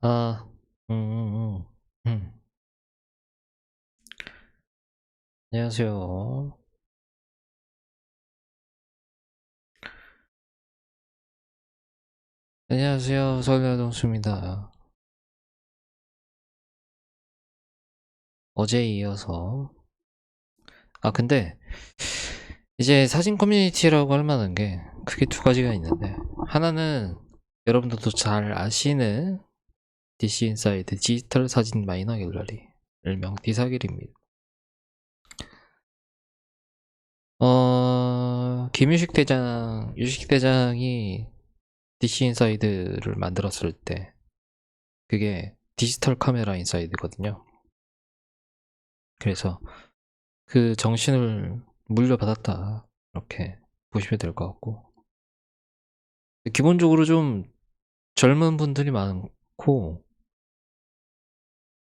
아, 음, 음, 음. 안녕하세요. 안녕하세요. 설레동수입니다. 어제에 이어서. 근데, 이제 사진 커뮤니티라고 할 만한 게 크게 두 가지가 있는데, 하나는 여러분들도 잘 아시는 DC 인사이드 디지털 사진 마이너 갤러리, 일명 디사길입니다. 유식 대장이 DC 인사이드를 만들었을 때, 그게 디지털 카메라 인사이드거든요. 그래서 그 정신을 물려받았다, 이렇게 보시면 될 것 같고, 기본적으로 좀 젊은 분들이 많고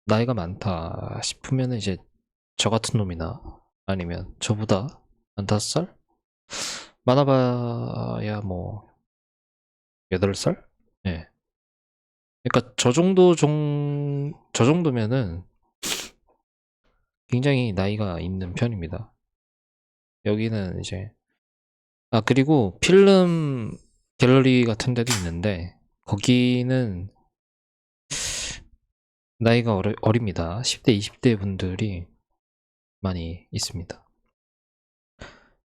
나이가 많다 싶으면 이제 저 같은 놈이나 아니면 저보다 한 5살? 많아봐야 뭐 8살? 예. 그러니까 저 정도면은 굉장히 나이가 있는 편입니다. 여기는 이제 그리고 필름 갤러리 같은 데도 있는데, 거기는 나이가 어립니다. 10대, 20대 분들이 많이 있습니다. 그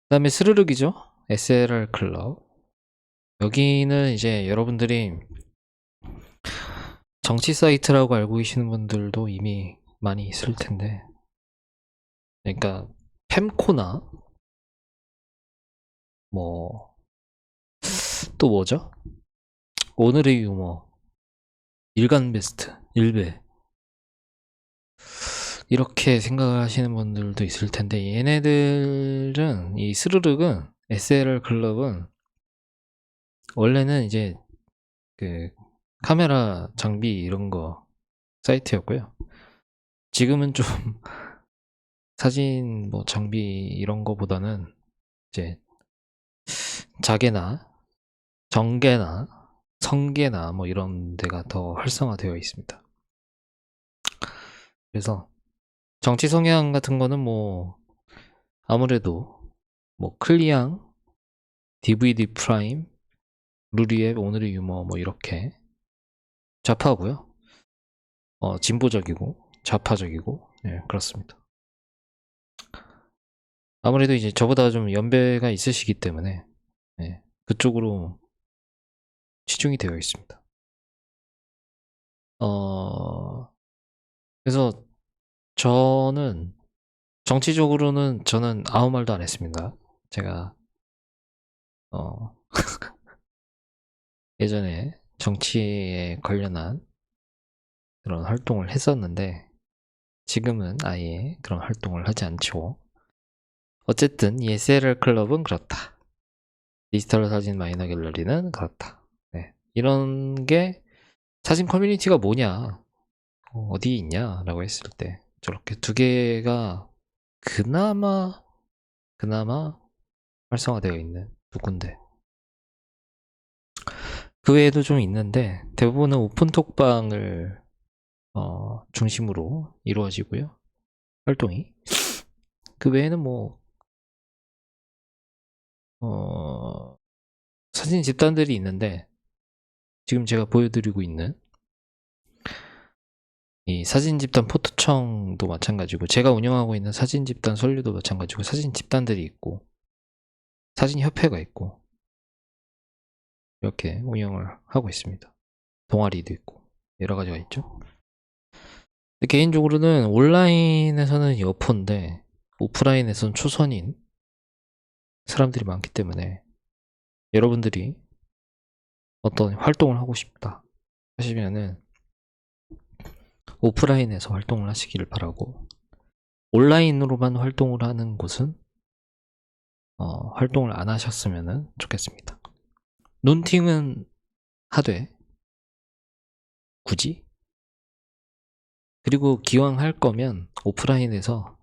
다음에 스르륵이죠. SLR 클럽. 여기는 이제 여러분들이 정치 사이트라고 알고 계시는 분들도 이미 많이 있을 텐데, 그러니까 팸코나 뭐 또 뭐죠? 오늘의 유머, 일간 베스트, 일베, 이렇게 생각을 하시는 분들도 있을 텐데, 얘네들은, 이 스르륵은, SLR 클럽은 원래는 이제 그 카메라 장비 이런 거 사이트였고요. 지금은 좀 사진 뭐 장비 이런 거보다는 이제 자개나 정개나 성개나 뭐 이런 데가 더 활성화되어 있습니다. 그래서 정치 성향 같은 거는 뭐 아무래도 뭐 클리앙, DVD 프라임, 루리앱, 오늘의 유머 뭐 이렇게 좌파고요. 진보적이고 좌파적이고, 예, 그렇습니다. 아무래도 이제 저보다 좀 연배가 있으시기 때문에, 예, 그쪽으로 치중이 되어 있습니다. 그래서 저는 정치적으로는 저는 아무 말도 안 했습니다. 제가 어, 예전에 정치에 관련한 그런 활동을 했었는데, 지금은 아예 그런 활동을 하지 않죠. 어쨌든 이 SLR 클럽은 그렇다. 디지털 사진 마이너 갤러리는 그렇다. 네. 이런 게 사진 커뮤니티가 뭐냐, 어디 있냐라고 했을 때 저렇게 두 개가 그나마 활성화되어 있는 두 군데. 그 외에도 좀 있는데 대부분은 오픈톡방을 중심으로 이루어지고요. 활동이. 그 외에는 뭐 사진 집단들이 있는데, 지금 제가 보여드리고 있는 이 사진 집단 포토청도 마찬가지고, 제가 운영하고 있는 사진 집단 설류도 마찬가지고, 사진 집단들이 있고 사진 협회가 있고, 이렇게 운영을 하고 있습니다. 동아리도 있고 여러 가지가 있죠. 개인적으로는 온라인에서는 여포인데 오프라인에서는 초선인 사람들이 많기 때문에, 여러분들이 어떤 활동을 하고 싶다 하시면은 오프라인에서 활동을 하시기를 바라고, 온라인으로만 활동을 하는 곳은 활동을 안 하셨으면 좋겠습니다. 눈팅은 하되 굳이, 그리고 기왕 할 거면 오프라인에서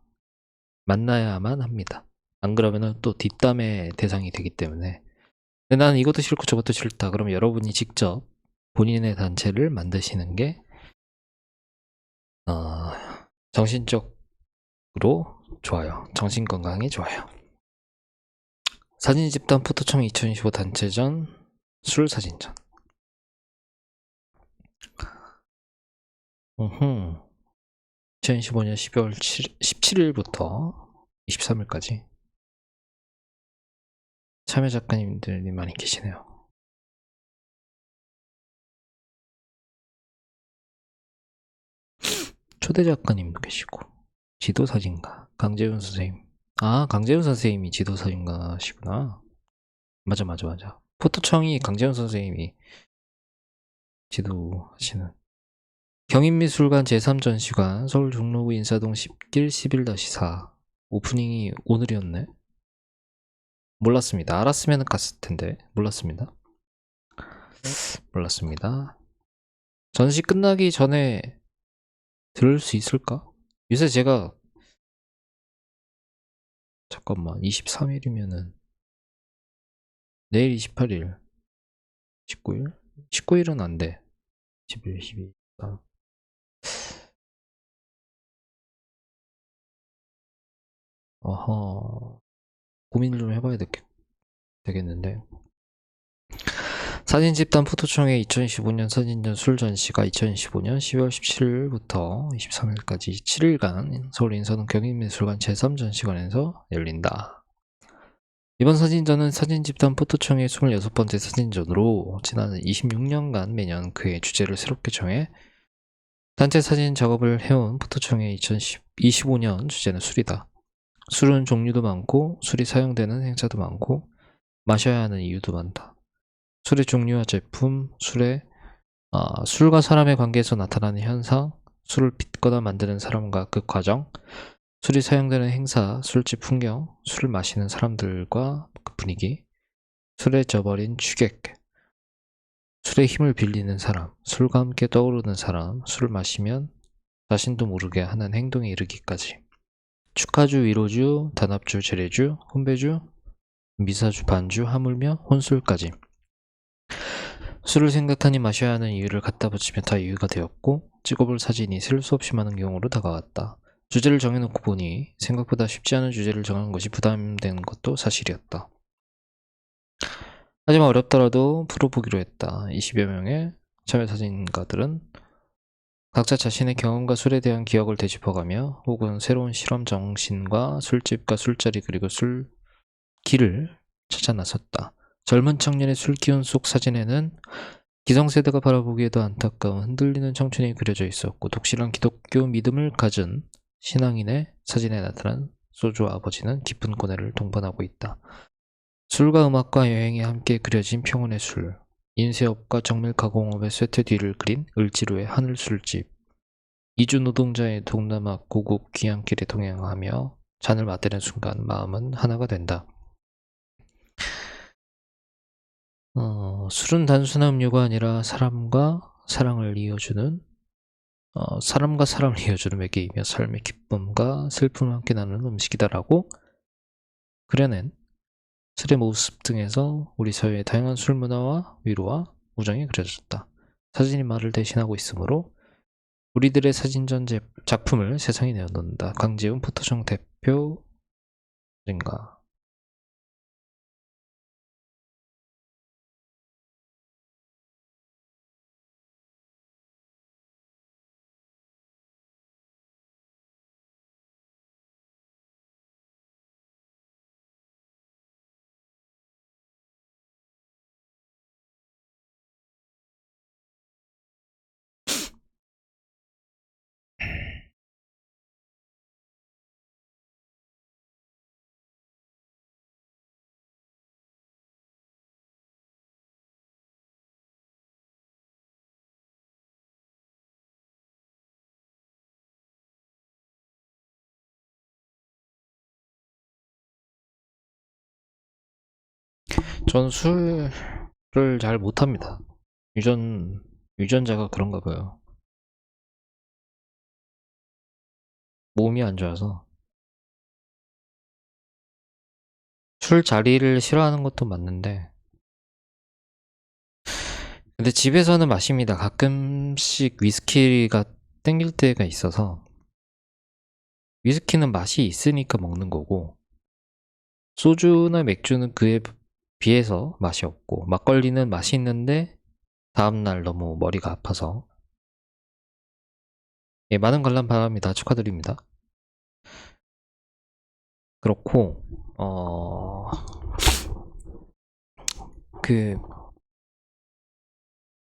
만나야만 합니다. 안 그러면 또 뒷담의 대상이 되기 때문에. 근데 나는 이것도 싫고 저것도 싫다 그러면 여러분이 직접 본인의 단체를 만드시는 게 정신적으로 좋아요. 정신 건강에 좋아요. 사진 집단 포토청 2025 단체전 술 사진전. 2025년 12월 17일부터 23일까지 참여 작가님들이 많이 계시네요. 초대 작가님도 계시고 지도사진가 강재훈 선생님. 강재훈 선생님이 지도사진가시구나. 맞아. 포토청이 강재훈 선생님이 지도하시는. 경인미술관 제3전시관 서울 종로구 인사동 10길 11-4. 오프닝이 오늘이었네. 몰랐습니다. 알았으면 갔을 텐데 몰랐습니다. 전시 끝나기 전에 들을 수 있을까? 요새 제가 잠깐만 23일이면은 내일 28일 19일? 19일은 안돼. 11, 12, 14. 고민을 좀 해봐야 되겠는데. 사진집단 포토청의 2015년 사진전 술 전시가 2015년 10월 17일부터 23일까지 7일간 서울 인사동 경인미술관 제3전시관에서 열린다. 이번 사진전은 사진집단 포토청의 26번째 사진전으로 지난 26년간 매년 그의 주제를 새롭게 정해 단체 사진 작업을 해온 포토청의 2025년 주제는 술이다. 술은 종류도 많고 술이 사용되는 행사도 많고 마셔야 하는 이유도 많다. 술의 종류와 제품, 술과 사람의 관계에서 나타나는 현상, 술을 빚거나 만드는 사람과 그 과정, 술이 사용되는 행사, 술집 풍경, 술을 마시는 사람들과 그 분위기, 술에 져버린 취객, 술의 힘을 빌리는 사람, 술과 함께 떠오르는 사람, 술을 마시면 자신도 모르게 하는 행동에 이르기까지. 축하주, 위로주, 단합주, 제례주, 혼배주, 미사주, 반주, 하물며 혼술까지. 술을 생각하니 마셔야 하는 이유를 갖다 붙이면 다 이유가 되었고 찍어볼 사진이 셀 수 없이 많은 경우로 다가왔다. 주제를 정해놓고 보니 생각보다 쉽지 않은 주제를 정한 것이 부담된 것도 사실이었다. 하지만 어렵더라도 풀어보기로 했다. 20여 명의 참여 사진가들은 각자 자신의 경험과 술에 대한 기억을 되짚어가며 혹은 새로운 실험 정신과 술집과 술자리 그리고 술길을 찾아 나섰다. 젊은 청년의 술기운 속 사진에는 기성세대가 바라보기에도 안타까운 흔들리는 청춘이 그려져 있었고 독실한 기독교 믿음을 가진 신앙인의 사진에 나타난 소주 아버지는 깊은 고뇌를 동반하고 있다. 술과 음악과 여행이 함께 그려진 평온의 술, 인쇄업과 정밀가공업의 쇠퇴 뒤를 그린 을지로의 하늘술집, 이주 노동자의 동남아 고국 귀향길에 동행하며 잔을 맞대는 순간 마음은 하나가 된다. 술은 단순한 음료가 아니라 사람과 사랑을 이어주는 매개이며 삶의 기쁨과 슬픔을 함께 나누는 음식이다라고 그려낸 술의 모습 등에서 우리 사회의 다양한 술 문화와 위로와 우정이 그려졌다. 사진이 말을 대신하고 있으므로 우리들의 사진전 작품을 세상에 내어놓는다. 강재훈 포토청 대표인가. 전 술을 잘 못합니다. 유전자가 그런가 봐요. 몸이 안 좋아서. 술 자리를 싫어하는 것도 맞는데 근데 집에서는 마십니다. 가끔씩 위스키가 땡길 때가 있어서. 위스키는 맛이 있으니까 먹는 거고, 소주나 맥주는 그에 비해서 맛이 없고, 막걸리는 맛이 있는데 다음날 너무 머리가 아파서. 예, 많은 관람 바랍니다. 축하드립니다. 그렇고, 그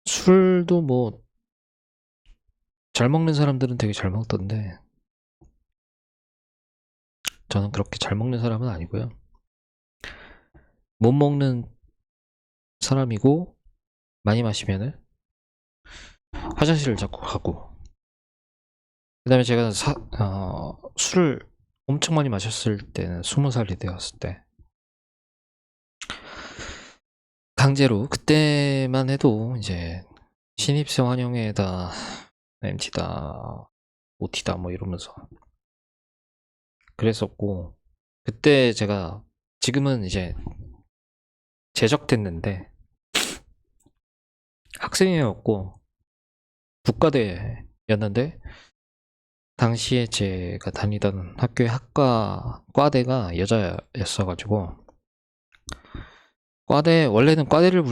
술도 뭐 잘 먹는 사람들은 되게 잘 먹던데 저는 그렇게 잘 먹는 사람은 아니고요. 못 먹는 사람이고, 많이 마시면은 화장실을 자꾸 가고, 그 다음에 제가 술을 엄청 많이 마셨을 때는 20살이 되었을 때 강제로, 그때만 해도 이제 신입생 환영회다, MT다, OT다 뭐 이러면서 그랬었고, 그때 제가, 지금은 이제 재적됐는데 학생이었고 북과대였는데, 당시에 제가 다니던 학교의 과대가 여자였어가지고, 원래는 과대를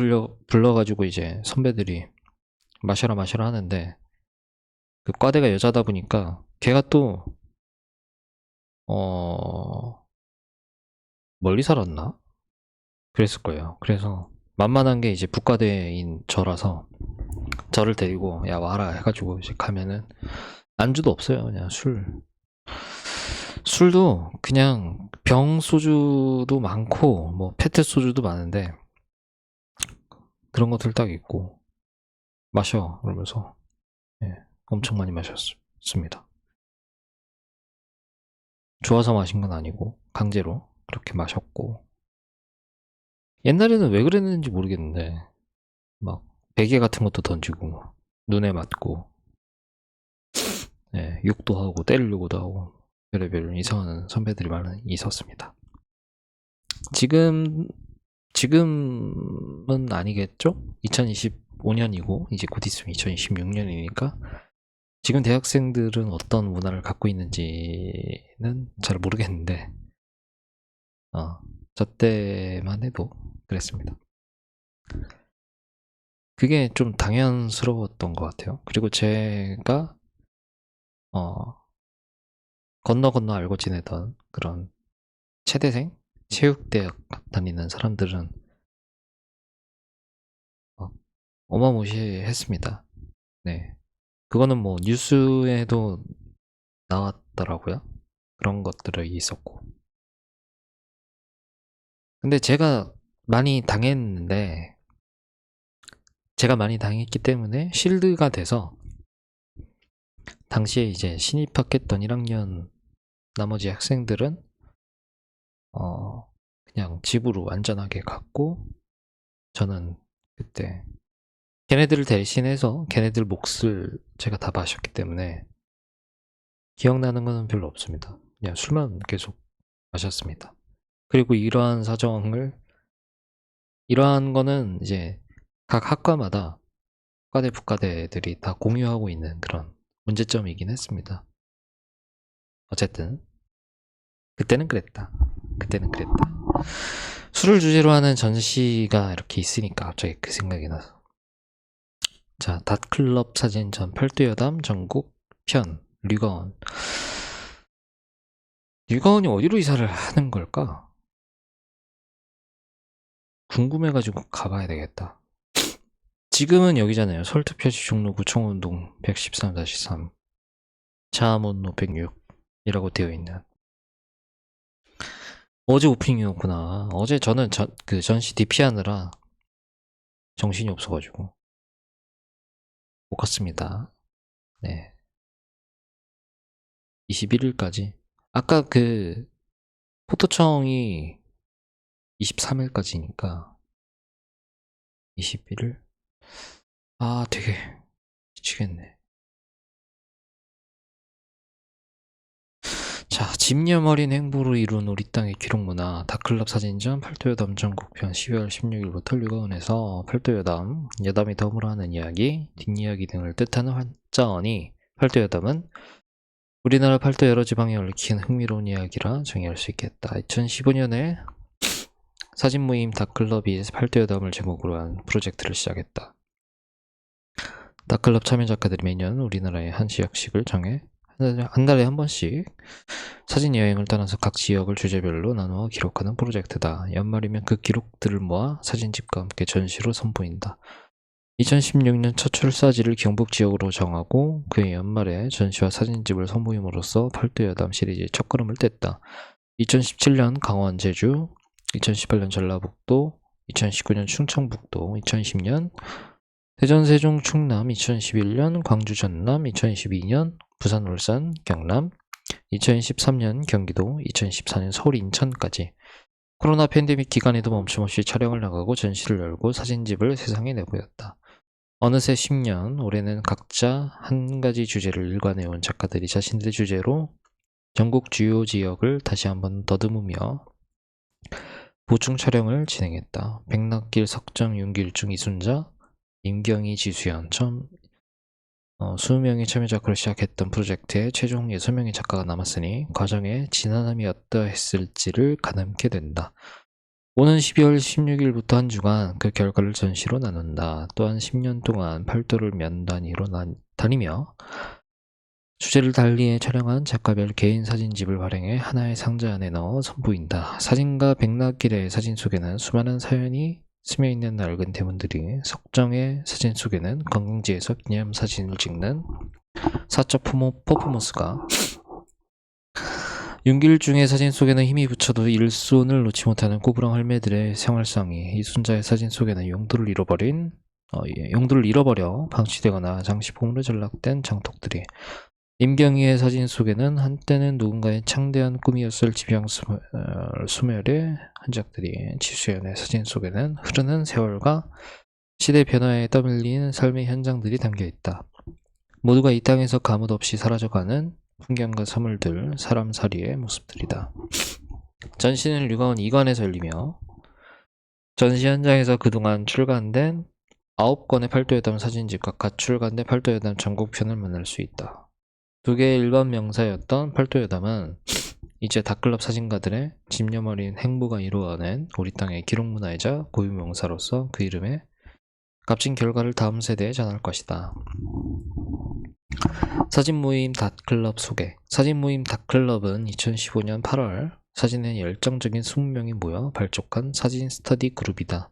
불러가지고 이제 선배들이 마셔라 마셔라 하는데, 그 과대가 여자다 보니까 걔가 또, 멀리 살았나? 그랬을 거예요. 그래서 만만한 게 이제 북과대인 저라서 저를 데리고 야 와라 해가지고 이제 가면은 안주도 없어요. 그냥 술도 그냥 병 소주도 많고 뭐 페트 소주도 많은데, 그런 것들 딱 있고 마셔 그러면서, 예, 엄청 많이 마셨습니다. 좋아서 마신 건 아니고 강제로 그렇게 마셨고, 옛날에는 왜 그랬는지 모르겠는데 막 베개 같은 것도 던지고 눈에 맞고, 예, 욕도 하고 때리려고도 하고 별의별 이상한 선배들이 많이 있었습니다. 지금은 아니겠죠? 2025년이고 이제 곧 있으면 2026년이니까 지금 대학생들은 어떤 문화를 갖고 있는지는 잘 모르겠는데, 저 때만 해도 그랬습니다. 그게 좀 당연스러웠던 것 같아요. 그리고 제가 건너 건너 알고 지내던 그런 체대생, 체육대학 다니는 사람들은 어마무시했습니다. 네, 그거는 뭐 뉴스에도 나왔더라고요. 그런 것들이 있었고. 근데 제가 많이 당했기 때문에 실드가 돼서, 당시에 이제 신입학했던 1학년 나머지 학생들은 그냥 집으로 안전하게 갔고, 저는 그때 걔네들을 대신해서 걔네들 몫을 제가 다 마셨기 때문에 기억나는 거는 별로 없습니다. 그냥 술만 계속 마셨습니다. 그리고 이러한 거는 이제 각 학과마다 과대, 북과대들이 다 공유하고 있는 그런 문제점이긴 했습니다. 어쨌든 그때는 그랬다. 그때는 그랬다. 술을 주제로 하는 전시가 이렇게 있으니까 갑자기 그 생각이 나서. 자, 닷클럽 사진전 팔도여담 전국 편 류가원. 류가원이 어디로 이사를 하는 걸까? 궁금해가지고 가봐야 되겠다. 지금은 여기잖아요. 서울특별시 종로구 청운동 113-3, 자암원로 106이라고 되어 있는. 어제 오프닝이었구나. 어제 저는 그 전시 DP하느라 정신이 없어가지고 못 갔습니다. 네. 21일까지. 아까 그 포토청이 23일까지니까 21일? 아, 되게 미치겠네. 자, 집념 어린 행보로 이룬 우리 땅의 기록문화 다클럽 사진전 팔도여담 전국편 12월 16일부터 류가운에서 팔도여담, 여담이 덤으로 하는 이야기, 뒷이야기 등을 뜻하는 한자어니 팔도여담은 우리나라 팔도 여러 지방에 얽힌 흥미로운 이야기라 정의할 수 있겠다. 2015년에 사진 모임 다클럽이 팔도여담을 제목으로 한 프로젝트를 시작했다. 다클럽 참여 작가들이 매년 우리나라의 한 지역씩을 정해 한 달에 한 번씩 사진 여행을 떠나서 각 지역을 주제별로 나누어 기록하는 프로젝트다. 연말이면 그 기록들을 모아 사진집과 함께 전시로 선보인다. 2016년 첫 출사지를 경북 지역으로 정하고 그해 연말에 전시와 사진집을 선보임으로써 팔도여담 시리즈의 첫걸음을 뗐다. 2017년 강원, 제주, 2018년 전라북도, 2019년 충청북도, 2010년 대전, 세종, 충남, 2011년 광주, 전남, 2012년 부산, 울산, 경남, 2013년 경기도, 2014년 서울, 인천까지 코로나 팬데믹 기간에도 멈춤없이 촬영을 나가고 전시를 열고 사진집을 세상에 내보였다. 어느새 10년, 올해는 각자 한 가지 주제를 일관해온 작가들이 자신들의 주제로 전국 주요 지역을 다시 한번 더듬으며 보충 촬영을 진행했다. 백낙길, 석정, 윤길중, 이순자, 임경희, 지수연, 처음 20명의 참여 작가로 시작했던 프로젝트에 최종 6명의 작가가 남았으니 과정의 지난함이 어떠했을지를 가늠케 된다. 오는 12월 16일부터 한 주간 그 결과를 전시로 나눈다. 또한 10년 동안 팔도를 면 단위로 다니며 주제를 달리해 촬영한 작가별 개인 사진집을 발행해 하나의 상자 안에 넣어 선보인다. 사진가 백낙길의 사진 속에는 수많은 사연이 스며있는 낡은 대문들이, 석정의 사진 속에는 관광지에서 기념사진을 찍는 사적 퍼포먼스가, 윤길중의 사진 속에는 힘이 붙여도 일손을 놓지 못하는 꼬부랑 할매들의 생활상이, 이순자의 사진 속에는 용도를 잃어버려 방치되거나 장식품으로 전락된 장독들이, 임경희의 사진 속에는 한때는 누군가의 창대한 꿈이었을 지병 소멸의 흔적들이, 지수연의 사진 속에는 흐르는 세월과 시대 변화에 떠밀린 삶의 현장들이 담겨있다. 모두가 이 땅에서 가뭇 없이 사라져가는 풍경과 사물들, 사람살이의 모습들이다. 전시는 류가운 2관에서 열리며 전시 현장에서 그동안 출간된 9권의 팔도여담 사진집과 갓 출간된 팔도여담 전국편을 만날 수 있다. 두 개의 일반 명사였던 팔도여담은 이제 다클럽 사진가들의 집념 어린 행보가 이루어낸 우리 땅의 기록문화이자 고유명사로서 그 이름에 값진 결과를 다음 세대에 전할 것이다. 사진 모임 다클럽 소개. 사진 모임 다클럽은 2015년 8월 사진에 열정적인 20명이 모여 발족한 사진 스터디 그룹이다.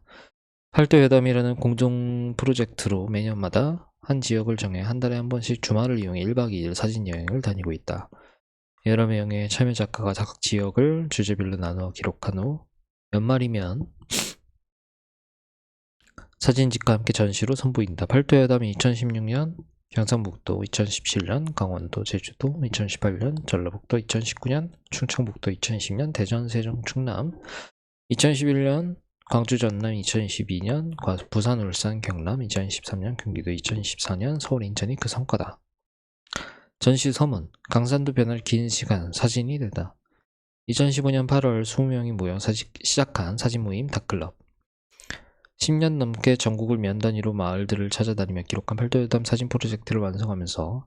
팔도여담이라는 공동 프로젝트로 매년마다 한 지역을 정해 한 달에 한 번씩 주말을 이용해 1박 2일 사진 여행을 다니고 있다. 여러 명의 참여 작가가 각 지역을 주제별로 나누어 기록한 후 연말이면 사진집과 함께 전시로 선보인다. 팔도여담이 2016년 경상북도, 2017년 강원도, 제주도, 2018년 전라북도, 2019년 충청북도, 2020년 대전, 세종, 충남, 2011년 광주, 전남, 2022년 부산, 울산, 경남, 2023년 경기도, 2024년 서울, 인천이 그 성과다. 전시 서문. 강산도 변할 긴 시간, 사진이 되다. 2015년 8월 20명이 모여 시작한 사진 모임 다클럽. 10년 넘게 전국을 면 단위로 마을들을 찾아다니며 기록한 팔도여담 사진 프로젝트를 완성하면서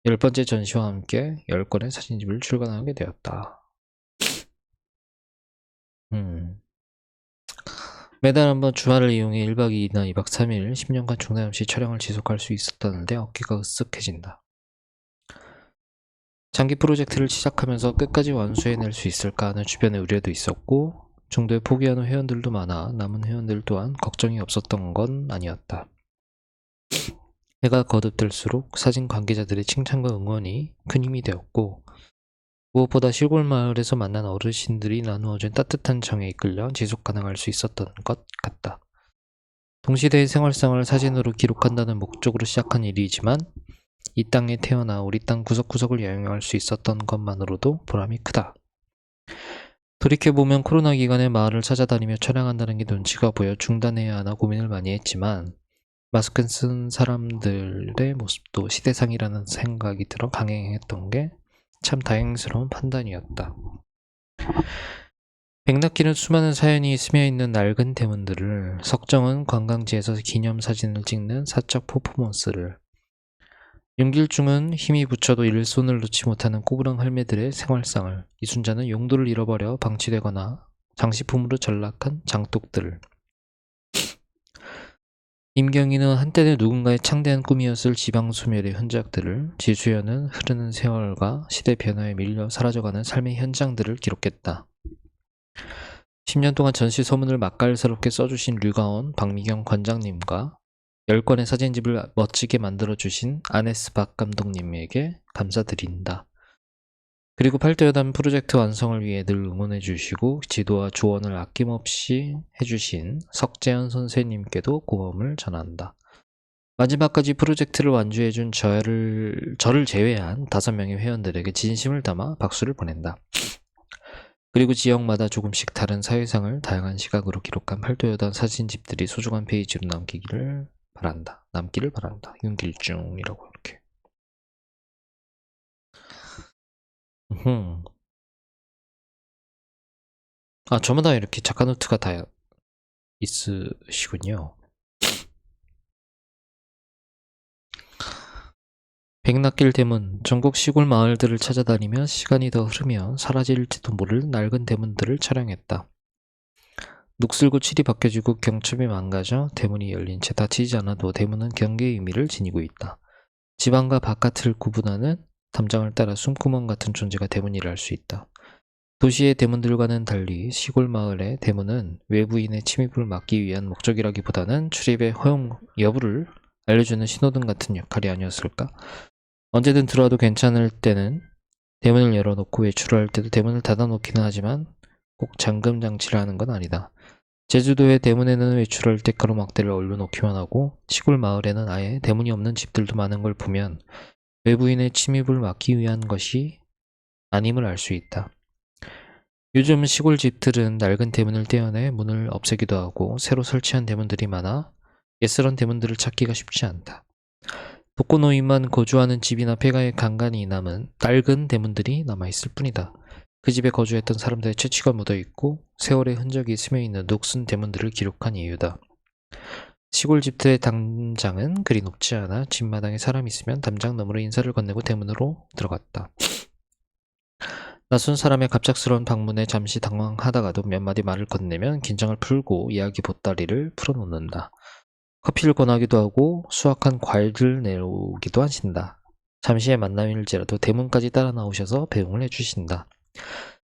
10번째 전시와 함께 10권의 사진집을 출간하게 되었다. 매달 한번 주말을 이용해 1박 2일이나 2박 3일 10년간 중단 없이 촬영을 지속할 수 있었다는데 어깨가 으쓱해진다. 장기 프로젝트를 시작하면서 끝까지 완수해낼 수 있을까 하는 주변의 우려도 있었고 중도에 포기하는 회원들도 많아 남은 회원들 또한 걱정이 없었던 건 아니었다. 해가 거듭될수록 사진 관계자들의 칭찬과 응원이 큰 힘이 되었고 무엇보다 시골 마을에서 만난 어르신들이 나누어준 따뜻한 정에 이끌려 지속 가능할 수 있었던 것 같다. 동시대의 생활상을 사진으로 기록한다는 목적으로 시작한 일이지만 이 땅에 태어나 우리 땅 구석구석을 여행할 수 있었던 것만으로도 보람이 크다. 돌이켜보면 코로나 기간에 마을을 찾아다니며 촬영한다는 게 눈치가 보여 중단해야 하나 고민을 많이 했지만 마스크 쓴 사람들의 모습도 시대상이라는 생각이 들어 강행했던 게 참 다행스러운 판단이었다. 백낙기는 수많은 사연이 스며있는 낡은 대문들을, 석정은 관광지에서 기념사진을 찍는 사적 퍼포먼스를, 윤길중은 힘이 붙여도 일손을 놓지 못하는 꼬부랑 할매들의 생활상을, 이순자는 용도를 잃어버려 방치되거나 장식품으로 전락한 장독들을, 임경희는 한때는 누군가의 창대한 꿈이었을 지방소멸의 흔적들을, 지수연은 흐르는 세월과 시대 변화에 밀려 사라져가는 삶의 현장들을 기록했다. 10년 동안 전시 소문을 맛깔스럽게 써주신 류가온, 박미경 관장님과 10권의 사진집을 멋지게 만들어주신 아네스 박 감독님에게 감사드린다. 그리고 팔도여담 프로젝트 완성을 위해 늘 응원해주시고 지도와 조언을 아낌없이 해주신 석재현 선생님께도 고마움을 전한다. 마지막까지 프로젝트를 완주해준 저를 제외한 5명의 회원들에게 진심을 담아 박수를 보낸다. 그리고 지역마다 조금씩 다른 사회상을 다양한 시각으로 기록한 팔도여담 사진집들이 소중한 페이지로 남기를 바란다. 윤길중이라고 이렇게. 아, 저마다 이렇게 작가 노트가 다 있으시군요. 백낙길 대문, 전국 시골 마을들을 찾아다니며 시간이 더 흐르면 사라질지도 모를 낡은 대문들을 촬영했다. 녹슬고 칠이 벗겨지고 경첩이 망가져 대문이 열린 채 닫히지 않아도 대문은 경계의 의미를 지니고 있다. 집 안과 바깥을 구분하는 담장을 따라 숨구멍 같은 존재가 대문이라 할 수 있다. 도시의 대문들과는 달리 시골 마을의 대문은 외부인의 침입을 막기 위한 목적이라기보다는 출입의 허용 여부를 알려주는 신호등 같은 역할이 아니었을까? 언제든 들어와도 괜찮을 때는 대문을 열어놓고 외출을 할 때도 대문을 닫아놓기는 하지만 꼭 잠금 장치를 하는 건 아니다. 제주도의 대문에는 외출할 때 가로막대를 올려놓기만 하고 시골 마을에는 아예 대문이 없는 집들도 많은 걸 보면 외부인의 침입을 막기 위한 것이 아님을 알 수 있다. 요즘 시골 집들은 낡은 대문을 떼어내 문을 없애기도 하고 새로 설치한 대문들이 많아 옛스런 대문들을 찾기가 쉽지 않다. 독거노인만 거주하는 집이나 폐가에 간간히 남은 낡은 대문들이 남아있을 뿐이다. 그 집에 거주했던 사람들의 채취가 묻어있고 세월의 흔적이 스며있는 녹슨 대문들을 기록한 이유다. 시골 집들의 담장은 그리 높지 않아 집마당에 사람이 있으면 담장 너머로 인사를 건네고 대문으로 들어갔다. 낯선 사람의 갑작스러운 방문에 잠시 당황하다가도 몇 마디 말을 건네면 긴장을 풀고 이야기 보따리를 풀어놓는다. 커피를 권하기도 하고 수확한 과일을 내오기도 하신다. 잠시의 만남일지라도 대문까지 따라 나오셔서 배웅을 해주신다.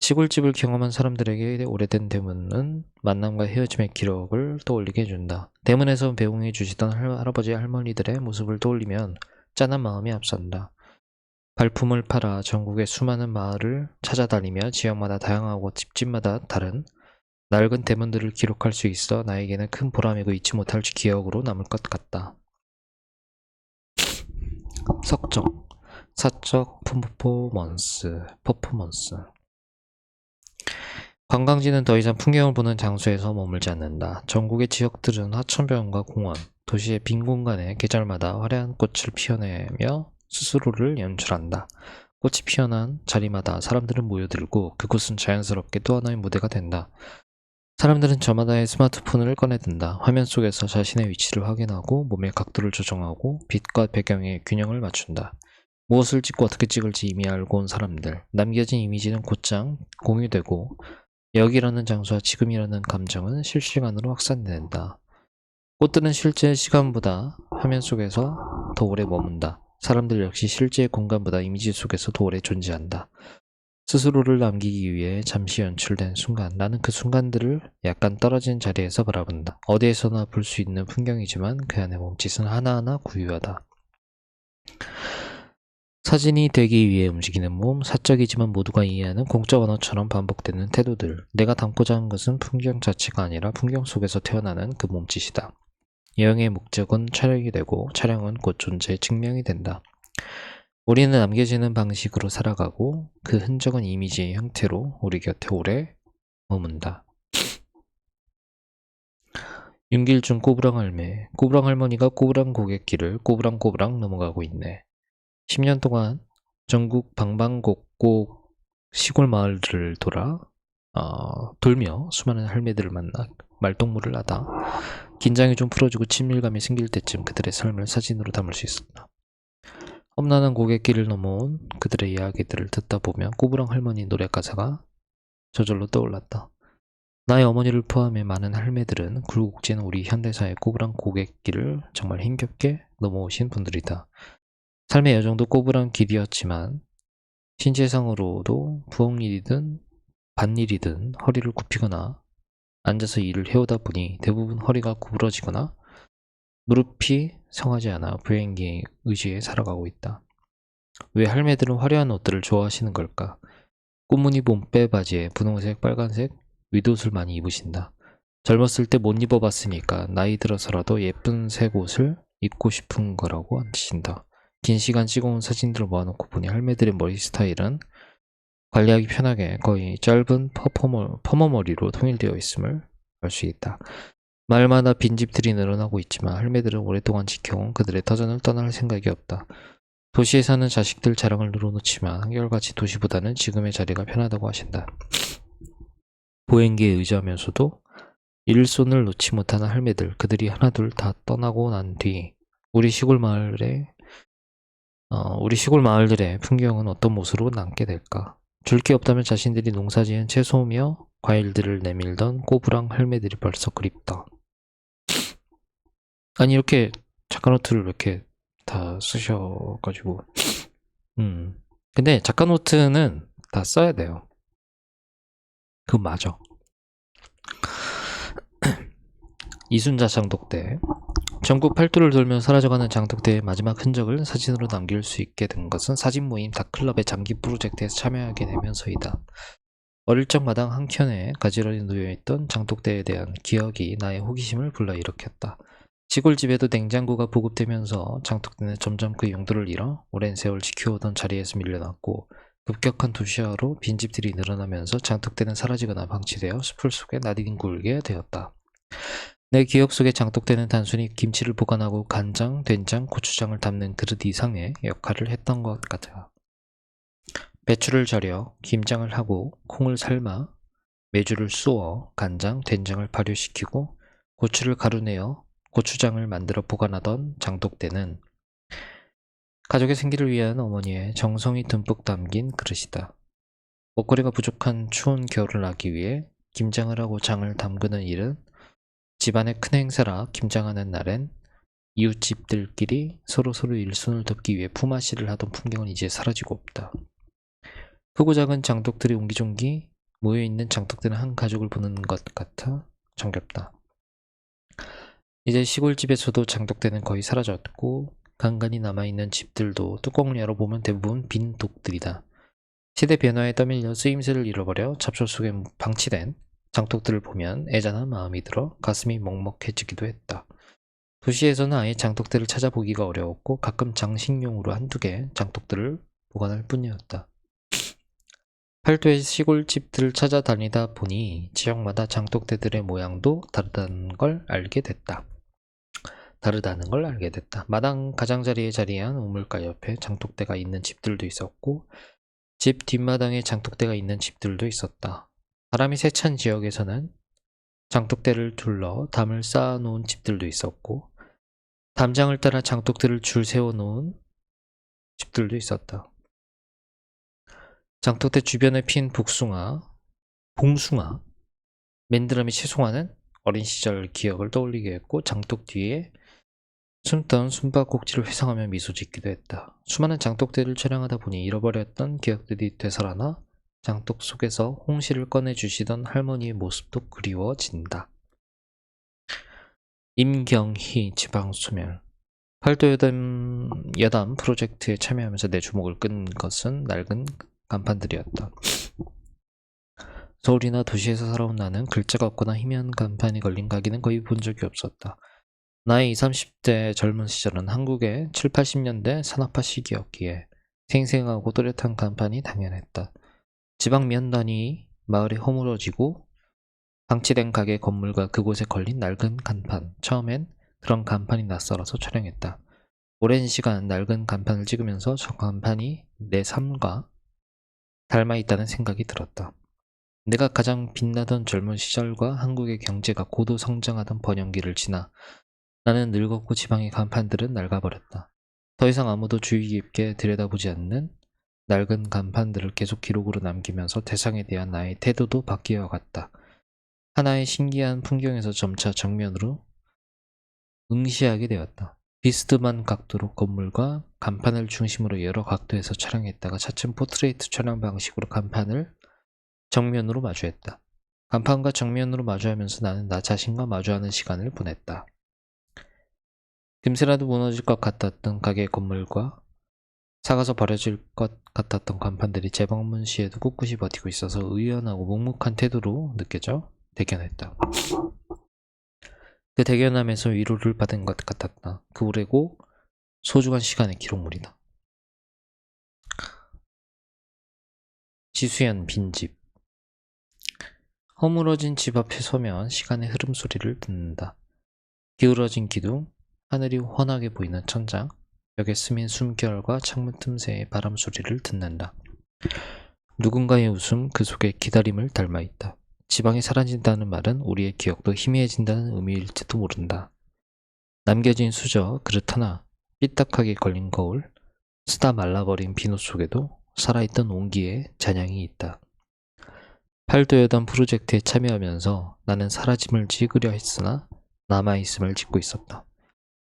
시골집을 경험한 사람들에게 오래된 대문은 만남과 헤어짐의 기록을 떠올리게 해준다. 대문에서 배웅해 주시던 할아버지 할머니들의 모습을 떠올리면 짠한 마음이 앞선다. 발품을 팔아 전국의 수많은 마을을 찾아다니며 지역마다 다양하고 집집마다 다른 낡은 대문들을 기록할 수 있어 나에게는 큰 보람이고 잊지 못할 기억으로 남을 것 같다. 석정, 사적 퍼포먼스. 관광지는 더 이상 풍경을 보는 장소에서 머물지 않는다. 전국의 지역들은 하천병원과 공원, 도시의 빈 공간에 계절마다 화려한 꽃을 피워내며 스스로를 연출한다. 꽃이 피어난 자리마다 사람들은 모여들고 그곳은 자연스럽게 또 하나의 무대가 된다. 사람들은 저마다의 스마트폰을 꺼내든다. 화면 속에서 자신의 위치를 확인하고 몸의 각도를 조정하고 빛과 배경의 균형을 맞춘다. 무엇을 찍고 어떻게 찍을지 이미 알고 온 사람들. 남겨진 이미지는 곧장 공유되고 여기라는 장소와 지금이라는 감정은 실시간으로 확산된다. 꽃들은 실제 시간보다 화면 속에서 더 오래 머문다. 사람들 역시 실제 공간보다 이미지 속에서 더 오래 존재한다. 스스로를 남기기 위해 잠시 연출된 순간, 나는 그 순간들을 약간 떨어진 자리에서 바라본다. 어디에서나 볼 수 있는 풍경이지만 그 안에 몸짓은 하나하나 구유하다. 사진이 되기 위해 움직이는 몸, 사적이지만 모두가 이해하는 공적 언어처럼 반복되는 태도들. 내가 담고자 하는 것은 풍경 자체가 아니라 풍경 속에서 태어나는 그 몸짓이다. 여행의 목적은 촬영이 되고 촬영은 곧 존재의 증명이 된다. 우리는 남겨지는 방식으로 살아가고 그 흔적은 이미지의 형태로 우리 곁에 오래 머문다. 윤길중 꼬부랑 할매. 꼬부랑 할머니가 꼬부랑 고갯길을 꼬부랑꼬부랑 넘어가고 있네. 10년 동안 전국 방방곡곡 시골 마을들을 돌며 수많은 할매들을 만나 말동무를 하다 긴장이 좀 풀어지고 친밀감이 생길 때쯤 그들의 삶을 사진으로 담을 수 있었다. 험난한 고갯길을 넘어온 그들의 이야기들을 듣다 보면 꼬부랑 할머니 노래 가사가 저절로 떠올랐다. 나의 어머니를 포함해 많은 할매들은 굴곡진 우리 현대사의 꼬부랑 고갯길을 정말 힘겹게 넘어오신 분들이다. 삶의 여정도 꼬부랑 길이었지만 신체상으로도 부엌일이든 밭일이든 허리를 굽히거나 앉아서 일을 해오다 보니 대부분 허리가 구부러지거나 무릎이 성하지 않아 불행기에 의지해 살아가고 있다. 왜 할매들은 화려한 옷들을 좋아하시는 걸까? 꽃무늬 봄빼 바지에 분홍색, 빨간색 윗옷을 많이 입으신다. 젊었을 때 못 입어봤으니까 나이 들어서라도 예쁜 색 옷을 입고 싶은 거라고 하신다. 긴 시간 찍어온 사진들을 모아놓고 보니 할매들의 머리 스타일은 관리하기 편하게 거의 짧은 퍼머 머리로 통일되어 있음을 알 수 있다. 말마다 빈집들이 늘어나고 있지만 할매들은 오랫동안 지켜온 그들의 터전을 떠날 생각이 없다. 도시에 사는 자식들 자랑을 늘어놓지만 한결같이 도시보다는 지금의 자리가 편하다고 하신다. 보행기에 의지하면서도 일손을 놓지 못하는 할매들, 그들이 하나둘 다 떠나고 난 뒤 우리 시골 마을들의 풍경은 어떤 모습으로 남게 될까? 줄 게 없다면 자신들이 농사지은 채소며 과일들을 내밀던 꼬부랑 할매들이 벌써 그립다. 아니 이렇게 작가노트를 이렇게 다 쓰셔가지고 근데 작가노트는 다 써야 돼요. 그건 맞아. 이순자 장독대. 전국 팔도를 돌며 사라져가는 장독대의 마지막 흔적을 사진으로 남길 수 있게 된 것은 사진 모임 닷클럽의 장기 프로젝트에 참여하게 되면서이다. 어릴 적 마당 한켠에 가지런히 놓여있던 장독대에 대한 기억이 나의 호기심을 불러일으켰다. 시골집에도 냉장고가 보급되면서 장독대는 점점 그 용도를 잃어 오랜 세월 지켜오던 자리에서 밀려났고 급격한 도시화로 빈집들이 늘어나면서 장독대는 사라지거나 방치되어 숲을 속에 나뒹굴게 되었다. 내 기억 속의 장독대는 단순히 김치를 보관하고 간장, 된장, 고추장을 담는 그릇 이상의 역할을 했던 것 같아. 배추를 절여 김장을 하고 콩을 삶아 메주를 쑤어 간장, 된장을 발효시키고 고추를 가루내어 고추장을 만들어 보관하던 장독대는 가족의 생기를 위한 어머니의 정성이 듬뿍 담긴 그릇이다. 먹거리가 부족한 추운 겨울을 나기 위해 김장을 하고 장을 담그는 일은 집안의 큰 행사라 김장하는 날엔 이웃집들끼리 서로 일손을 돕기 위해 품앗이를 하던 풍경은 이제 사라지고 없다. 크고 작은 장독들이 옹기종기 모여있는 장독대는 한 가족을 보는 것 같아 정겹다. 이제 시골집에서도 장독대는 거의 사라졌고 간간히 남아있는 집들도 뚜껑을 열어보면 대부분 빈 독들이다. 시대 변화에 떠밀려 쓰임새를 잃어버려 잡초 속에 방치된 장독들을 보면 애잔한 마음이 들어 가슴이 먹먹해지기도 했다. 도시에서는 아예 장독대를 찾아보기가 어려웠고 가끔 장식용으로 한두 개 장독들을 보관할 뿐이었다. 팔도의 시골집들을 찾아다니다 보니 지역마다 장독대들의 모양도 다르다는 걸 알게 됐다. 마당 가장자리에 자리한 우물가 옆에 장독대가 있는 집들도 있었고 집 뒷마당에 장독대가 있는 집들도 있었다. 바람이 세찬 지역에서는 장독대를 둘러 담을 쌓아놓은 집들도 있었고 담장을 따라 장독대를 줄 세워놓은 집들도 있었다. 장독대 주변에 핀 봉숭아, 맨드라미 채송화는 어린 시절 기억을 떠올리게 했고 장독 뒤에 숨던 숨바꼭질을 회상하며 미소 짓기도 했다. 수많은 장독대를 촬영하다 보니 잃어버렸던 기억들이 되살아나 장독 속에서 홍시를 꺼내주시던 할머니의 모습도 그리워진다. 임경희 지방소멸. 팔도 여담 프로젝트에 참여하면서 내 주목을 끈 것은 낡은 간판들이었다. 서울이나 도시에서 살아온 나는 글자가 없거나 희미한 간판이 걸린 가게는 거의 본 적이 없었다. 나의 20, 30대 젊은 시절은 한국의 7, 80년대 산업화 시기였기에 생생하고 또렷한 간판이 당연했다. 지방 면단이 마을에 허물어지고 방치된 가게 건물과 그곳에 걸린 낡은 간판. 처음엔 그런 간판이 낯설어서 촬영했다. 오랜 시간 낡은 간판을 찍으면서 저 간판이 내 삶과 닮아 있다는 생각이 들었다. 내가 가장 빛나던 젊은 시절과 한국의 경제가 고도 성장하던 번영기를 지나 나는 늙었고 지방의 간판들은 낡아버렸다. 더 이상 아무도 주의 깊게 들여다보지 않는 낡은 간판들을 계속 기록으로 남기면서 대상에 대한 나의 태도도 바뀌어 갔다. 하나의 신기한 풍경에서 점차 정면으로 응시하게 되었다. 비스듬한 각도로 건물과 간판을 중심으로 여러 각도에서 촬영했다가 차츰 포트레이트 촬영 방식으로 간판을 정면으로 마주했다. 간판과 정면으로 마주하면서 나는 나 자신과 마주하는 시간을 보냈다. 금세라도 무너질 것 같았던 가게 건물과 작아서 버려질 것 같았던 간판들이 재방문 시에도 꿋꿋이 버티고 있어서 의연하고 묵묵한 태도로 느껴져 대견했다. 그 대견함에서 위로를 받은 것 같았다. 그 오래고 소중한 시간의 기록물이다. 지수연 빈집. 허물어진 집 앞에 서면 시간의 흐름 소리를 듣는다. 기울어진 기둥, 하늘이 환하게 보이는 천장, 벽에 스민 숨결과 창문 틈새의 바람 소리를 듣는다. 누군가의 웃음, 그 속에 기다림을 닮아있다. 지방이 사라진다는 말은 우리의 기억도 희미해진다는 의미일지도 모른다. 남겨진 수저, 그릇 하나, 삐딱하게 걸린 거울, 쓰다 말라버린 비누 속에도 살아있던 온기의 잔향이 있다. 팔도여단 프로젝트에 참여하면서 나는 사라짐을 찍으려 했으나 남아있음을 짓고 있었다.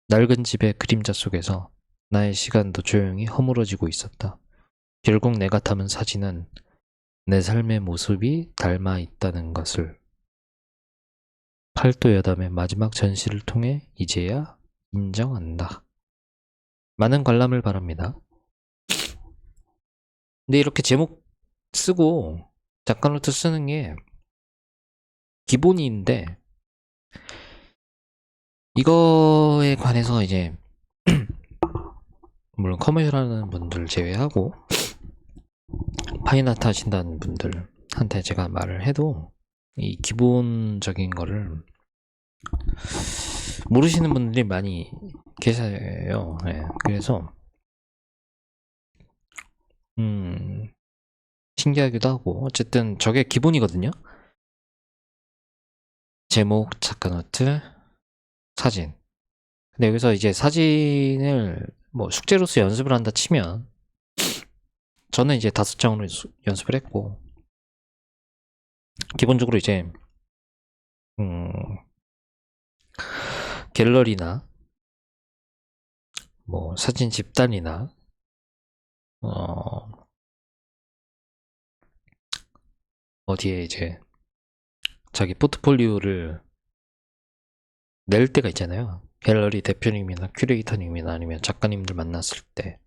낡은 집의 그림자 속에서 나의 시간도 조용히 허물어지고 있었다. 결국 내가 담은 사진은 내 삶의 모습이 닮아 있다는 것을 팔도 여담의 마지막 전시를 통해 이제야 인정한다. 많은 관람을 바랍니다. 근데 이렇게 제목 쓰고 작가 노트 쓰는 게 기본인데 이거에 관해서 이제 물론 커머셜 하는 분들 제외하고 파인아트 하신다는 분들한테 제가 말을 해도 이 기본적인 거를 모르시는 분들이 많이 계세요. 네, 그래서 신기하기도 하고 어쨌든 저게 기본이거든요. 제목, 작가 노트, 사진. 근데 여기서 이제 사진을 뭐 숙제로서 연습을 한다 치면 저는 이제 5장으로 연습을 했고 기본적으로 이제 갤러리나 뭐 사진 집단이나 어디에 이제 자기 포트폴리오를 낼 때가 있잖아요. 갤러리 대표님이나 큐레이터님이나 아니면 작가님들 만났을 때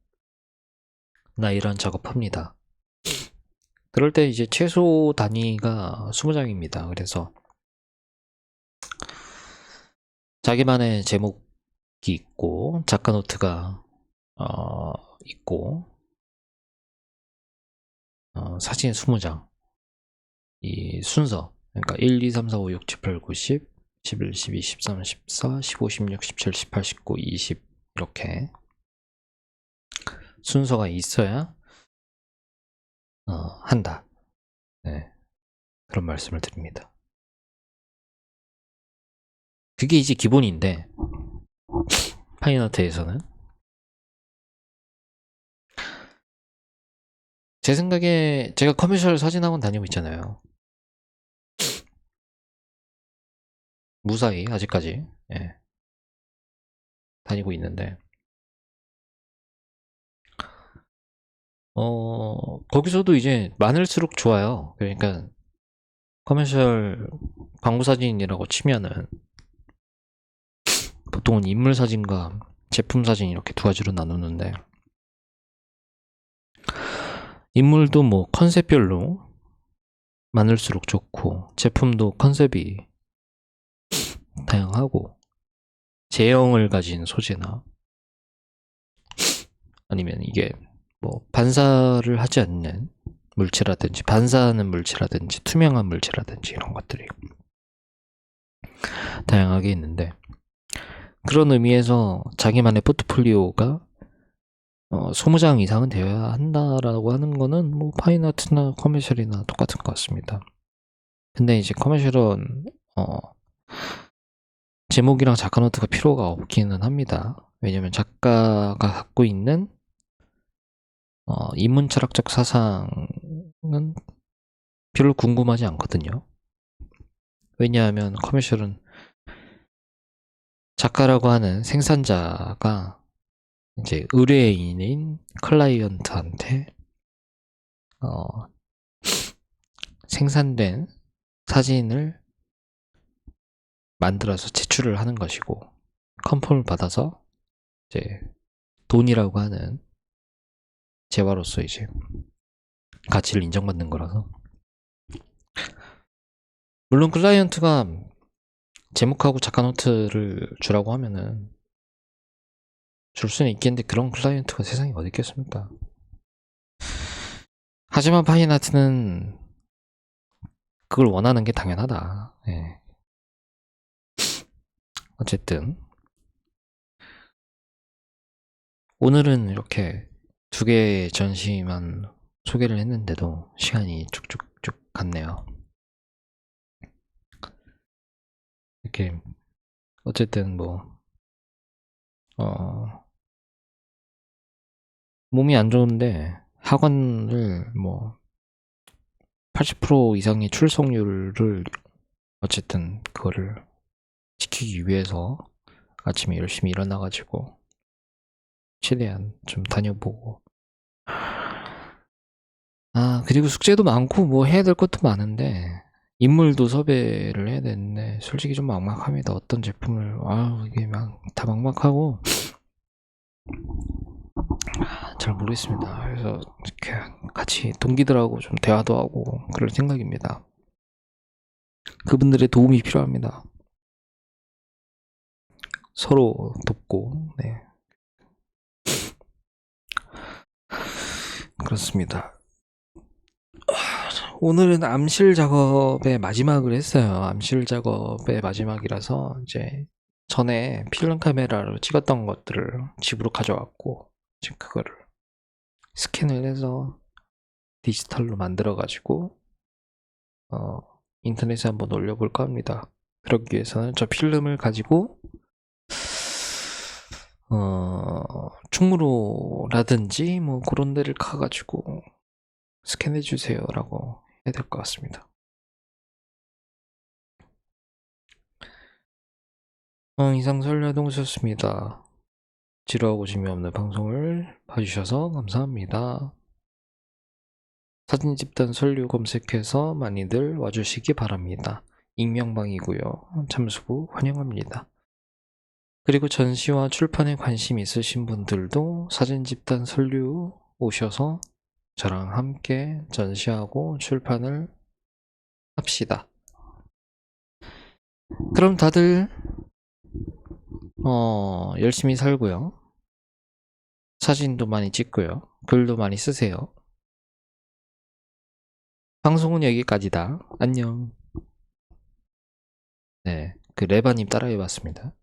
나 이런 작업합니다. 그럴 때 이제 최소 단위가 20장입니다. 그래서 자기만의 제목이 있고 작가 노트가 있고 사진 20장 이 순서 그러니까 1, 2, 3, 4, 5, 6, 7, 8, 9, 10 11, 12, 13, 14, 15, 16, 17, 18, 19, 20 이렇게 순서가 있어야 한다. 네, 그런 말씀을 드립니다. 그게 이제 기본인데 파인아트에서는 제 생각에 제가 커머셜 사진학원 다니고 있잖아요. 무사히 아직까지 다니고 있는데 거기서도 이제 많을수록 좋아요. 그러니까 커머셜 광고 사진이라고 치면은 보통은 인물 사진과 제품 사진 이렇게 두 가지로 나누는데 인물도 뭐 컨셉별로 많을수록 좋고 제품도 컨셉이 다양하고 제형을 가진 소재나 아니면 이게 뭐 반사를 하지 않는 물체라든지 반사하는 물체라든지 투명한 물체라든지 이런 것들이 다양하게 있는데 그런 의미에서 자기만의 포트폴리오가 20장 이상은 되어야 한다라고 하는 거는 뭐 파인아트나 커머셜이나 똑같은 것 같습니다. 근데 이제 커머셜은 제목이랑 작가 노트가 필요가 없기는 합니다. 왜냐면 작가가 갖고 있는 인문 철학적 사상은 별로 궁금하지 않거든요. 왜냐하면 커머셜은 작가라고 하는 생산자가 이제 의뢰인인 클라이언트한테 생산된 사진을 만들어서 제출을 하는 것이고, 컨펌을 받아서 이제 돈이라고 하는 재화로서 이제 가치를 인정받는 거라서, 물론 클라이언트가 제목하고 작가 노트를 주라고 하면은 줄 수는 있겠는데 그런 클라이언트가 세상에 어디 있겠습니까? 하지만 파인아트는 그걸 원하는 게 당연하다. 예. 어쨌든 오늘은 이렇게 2개의 전시만 소개를 했는데도 시간이 쭉쭉쭉 갔네요. 이렇게 어쨌든 뭐 몸이 안 좋은데 학원을 뭐 80% 이상의 출석률을 어쨌든 그거를 지키기 위해서 아침에 열심히 일어나가지고 최대한 좀 다녀보고, 그리고 숙제도 많고 뭐 해야 될 것도 많은데 인물도 섭외를 해야 되는데 솔직히 좀 막막합니다. 어떤 제품을 이게 막 다 막막하고 잘 모르겠습니다. 그래서 이렇게 같이 동기들하고 좀 대화도 하고 그럴 생각입니다. 그분들의 도움이 필요합니다. 서로 돕고. 네, 그렇습니다. 오늘은 암실 작업의 마지막을 했어요. 암실 작업의 마지막이라서 이제 전에 필름 카메라로 찍었던 것들을 집으로 가져왔고 지금 그거를 스캔을 해서 디지털로 만들어 가지고 인터넷에 한번 올려볼까 합니다. 그러기 위해서는 저 필름을 가지고 충무로라든지 뭐 그런 데를 가가지고 스캔해 주세요 라고 해야 될 것 같습니다. 이상 설레동수였습니다. 지루하고 재미없는 방송을 봐주셔서 감사합니다. 사진 집단 설류 검색해서 많이들 와주시기 바랍니다. 익명방이고요. 참수 환영합니다. 그리고 전시와 출판에 관심 있으신 분들도 사진 집단 설류 오셔서 저랑 함께 전시하고 출판을 합시다. 그럼 다들 열심히 살고요. 사진도 많이 찍고요. 글도 많이 쓰세요. 방송은 여기까지다. 안녕. 네, 그 레바님 따라해봤습니다.